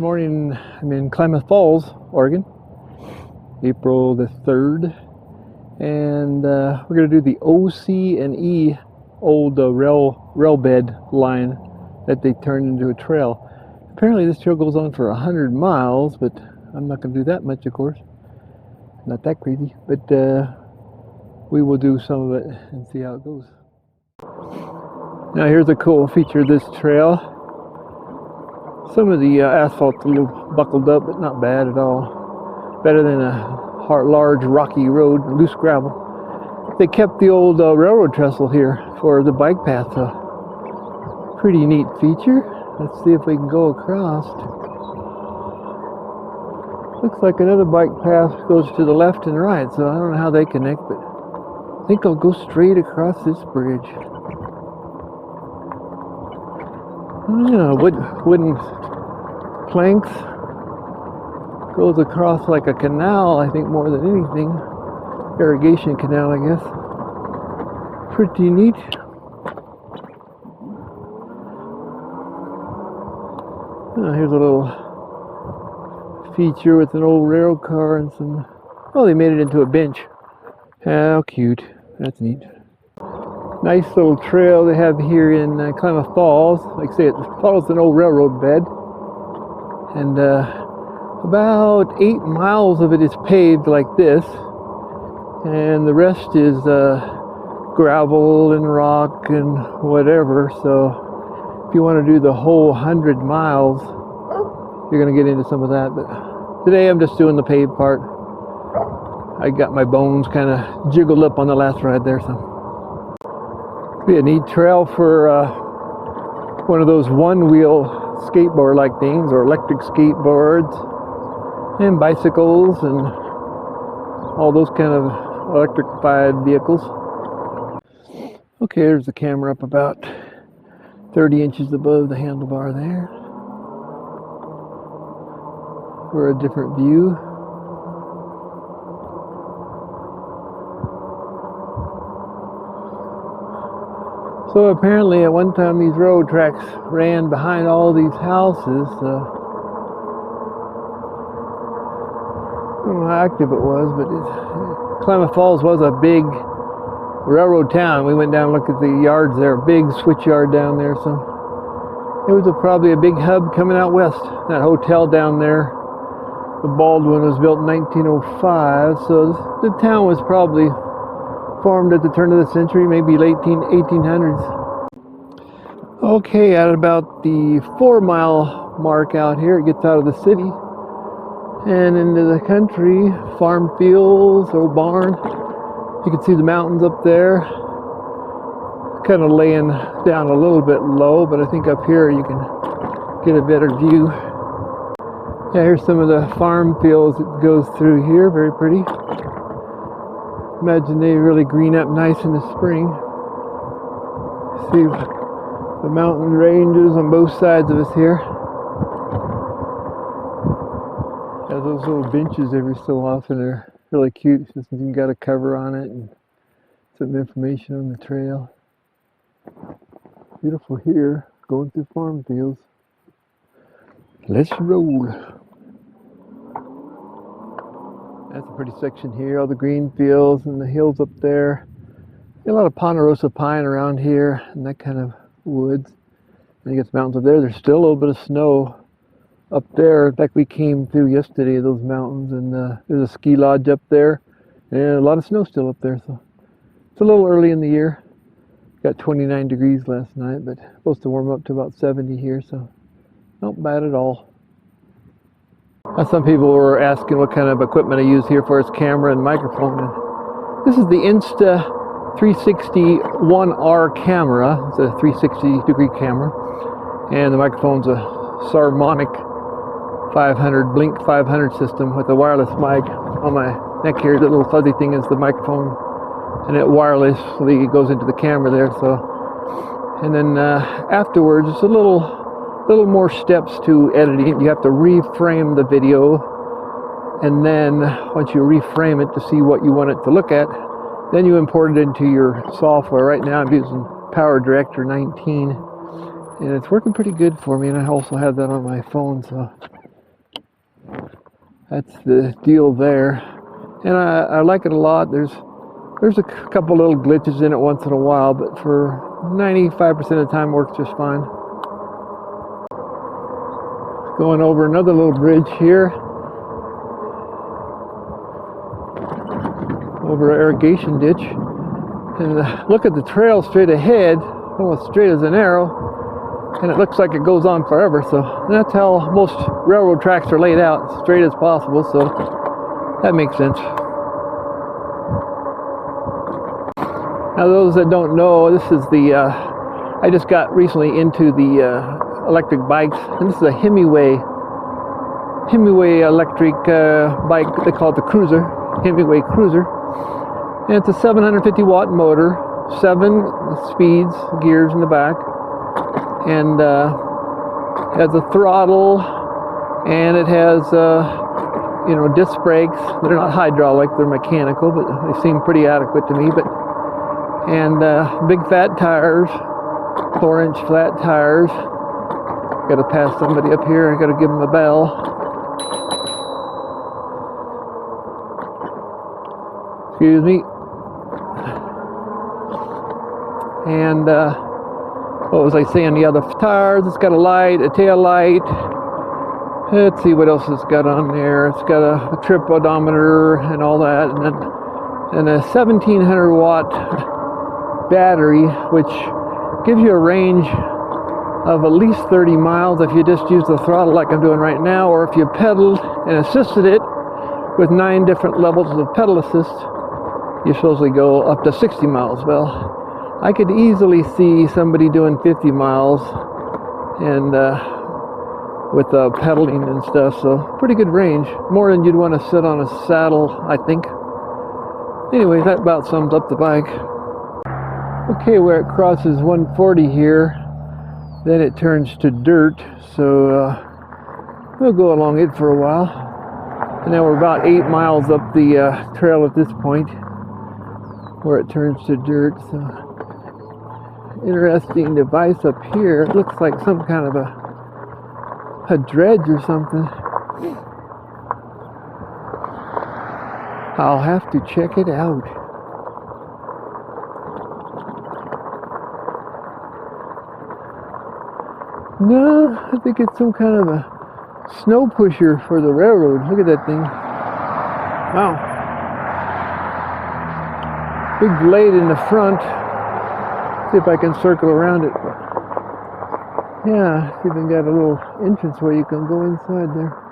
morning I'm in Klamath Falls, Oregon, April the 3rd, and we're going to do the OC and E old rail bed line that they turned into a trail. Apparently this trail goes on for 100 miles, but I'm not going to do that much, of course. Not that crazy, but we will do some of it and see how it goes. Now here's a cool feature of this trail. Some of the asphalt's a little buckled up, but not bad at all. Better than a large rocky road, loose gravel. They kept the old railroad trestle here for the bike path, so pretty neat feature. Let's see if we can go across. Looks like another bike path goes to the left and right, so I don't know how they connect, but I think I'll go straight across this bridge. Yeah, wooden planks, goes across like a canal, I think, more than anything. Irrigation canal, I guess. Pretty neat. Here's a little feature with an old railroad car and some, oh, they made it into a bench. How cute. That's neat. Nice little trail they have here in Klamath Falls. Like I say, it follows an old railroad bed. And about 8 miles of it is paved like this. And the rest is gravel and rock and whatever. So if you want to do the whole 100 miles, you're going to get into some of that. But today I'm just doing the paved part. I got my bones kind of jiggled up on the last ride there, so. Be a neat trail for one of those one-wheel skateboard like things, or electric skateboards and bicycles and all those kind of electrified vehicles. Okay, there's the camera up about 30 inches above the handlebar there for a different view. So apparently at one time these railroad tracks ran behind all these houses. I don't know how active it was, but Klamath Falls was a big railroad town. We went down and looked at the yards there, big switch yard down there. So it was probably a big hub coming out west. That hotel down there, the Baldwin, was built in 1905. So the town was probably formed at the turn of the century, maybe late 1800s. Okay, at about the 4-mile mark out here, it gets out of the city and into the country, farm fields, old barn. You can see the mountains up there, kind of laying down a little bit low, but I think up here you can get a better view. Yeah, here's some of the farm fields it goes through here, very pretty. Imagine they really green up nice in the spring. See the mountain ranges on both sides of us here. Has those little benches every so often. They're really cute. It's just you got a cover on it and some information on the trail. Beautiful here, going through farm fields. Let's roll. That's a pretty section here, all the green fields and the hills up there. Got a lot of ponderosa pine around here and that kind of woods. And you get the mountains up there. There's still a little bit of snow up there. In fact, we came through yesterday those mountains, and there's a ski lodge up there and a lot of snow still up there. So it's a little early in the year. Got 29 degrees last night, but supposed to warm up to about 70 here, so not bad at all. Some people were asking what kind of equipment I use here for its camera and microphone. And this is the Insta360 1R camera. It's a 360-degree camera. And the microphone's a Harmonic 500, Blink 500 system with a wireless mic on my neck here. The little fuzzy thing is the microphone, and it wirelessly goes into the camera there. So, and then afterwards, it's a little more steps to editing. You have to reframe the video, and then once you reframe it to see what you want it to look at, then you import it into your software. Right now I'm using Power Director 19, and it's working pretty good for me, and I also have that on my phone, so That's the deal there. And I like it a lot. There's a couple little glitches in it once in a while, but for 95% of the time works just fine. Going over another little bridge here. Over an irrigation ditch. And look at the trail straight ahead, almost straight as an arrow. And it looks like it goes on forever, so that's how most railroad tracks are laid out, straight as possible, so that makes sense. Now those that don't know, this is the, I just got recently into the electric bikes, and this is a Himiway electric bike. They call it the Cruiser, Himiway Cruiser. And it's a 750 watt motor, 7 speeds, gears in the back, and has a throttle, and it has disc brakes. They're not hydraulic, they're mechanical, but they seem pretty adequate to me. And big fat tires, 4-inch flat tires. Got to pass somebody up here. I got to give them a bell. Excuse me. And what was I saying? The other tires. It's got a light, a tail light. Let's see what else it's got on there. It's got a trip odometer and all that, and a 1700 watt battery, which gives you a range of at least 30 miles if you just use the throttle like I'm doing right now, or if you pedaled and assisted it with 9 different levels of pedal assist, you supposedly go up to 60 miles. Well, I could easily see somebody doing 50 miles and with pedaling and stuff, so pretty good range, more than you'd want to sit on a saddle, I think. Anyway, that about sums up the bike. Okay, where it crosses 140 here, then it turns to dirt, so we'll go along it for a while. And now we're about 8 miles up the trail at this point, where it turns to dirt. So, interesting device up here. It looks like some kind of a dredge or something. I'll have to check it out. No, I think it's some kind of a snow pusher for the railroad. Look at that thing. Wow. Big blade in the front. See if I can circle around it. Yeah, it's even got a little entrance where you can go inside there.